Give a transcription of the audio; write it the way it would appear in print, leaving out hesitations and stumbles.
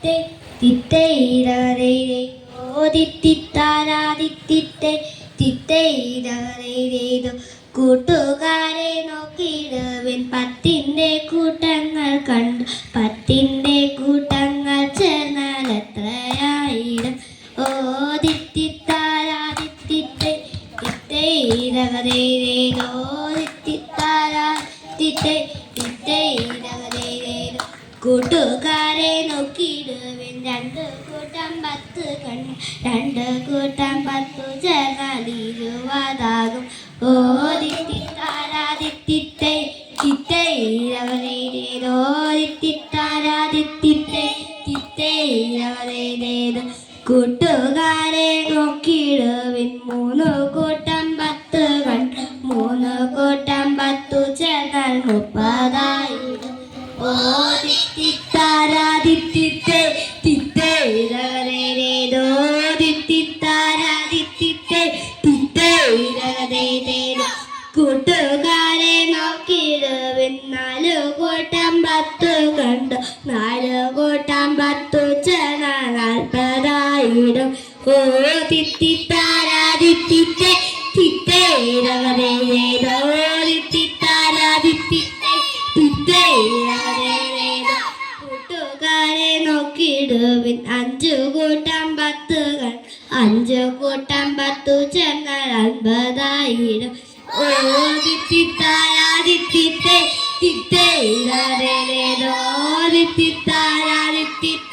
തിത്തേ തിത്തൈരവരൈരൈതോ തിത്തിത്താരാതിത്തിത്തേ തിത്തൈരവരൈരൈതോ കൂട്ടുകാരെ നോക്കിയിടുവിൻ പത്തിൻ്റെ കൂട്ടങ്ങൾ കണ്ടു പത്തിൻ്റെ കൂട്ടങ്ങൾ ചേർന്നാൽ എത്രയായിരം ഓ തിത്തിത്താരാതിത്തിത്തേ തിത്തൈരവരൈരൈതോ തിത്തിത്താരാതിത്തേ തിത്തൈരവരൈരൈതോ കൂട്ടുകാരെ നോക്കിയിടുവിൻ രണ്ടു കൂട്ടം 10 കണ്ണ് രണ്ടു കൂട്ടം 10 ചേർന്നാൽ 20 ഓ തിത്തിത്താരാതിത്തിത്തേ തിത്തൈരവരൈരൈതോ തിത്തിത്താരാതിത്തിത്തേ തിത്തൈരവരൈരൈതോ കൂട്ടുകാരെ നോക്കിയിടുവിൻ 3 കൂട്ടം 10 കണ്ണ് 3 കൂട്ടം 10 ചേർന്നാൽ 30,000 ഓ തിത്തിത്താരാതിത്തിത്തേ തിത്തൈരവരൈരൈതോ തിത്തിത്താരാതിത്തിത്തേ തിത്തൈരവരൈരൈതോ കൂട്ടുകാരെ നോക്കിയിടുവിൻ 4 കൂട്ടം 10 കണ്ടു 4 കൂട്ടം 10 ചേർന്നാൽ 40,000 ഓ തിത്തിത്താരാതിത്തിത്തേ തിത്തൈരവരൈരൈതോ തിത്തിത്താരാതിത്തിത്തേ തിത്തൈരവരൈരൈതോ കൂട്ടുകാരെ നോക്കിയിടുവിൻ 5 കൂട്ടം 10 കണ്ണ് 5 കൂട്ടം 10 ചേർന്നാൽ 50,000 ഓ തിത്തിത്താരാതിത്തിത്തേ തിത്തൈരവരൈരൈതോ തിത്തിത്താരാതിത്തിത്തേ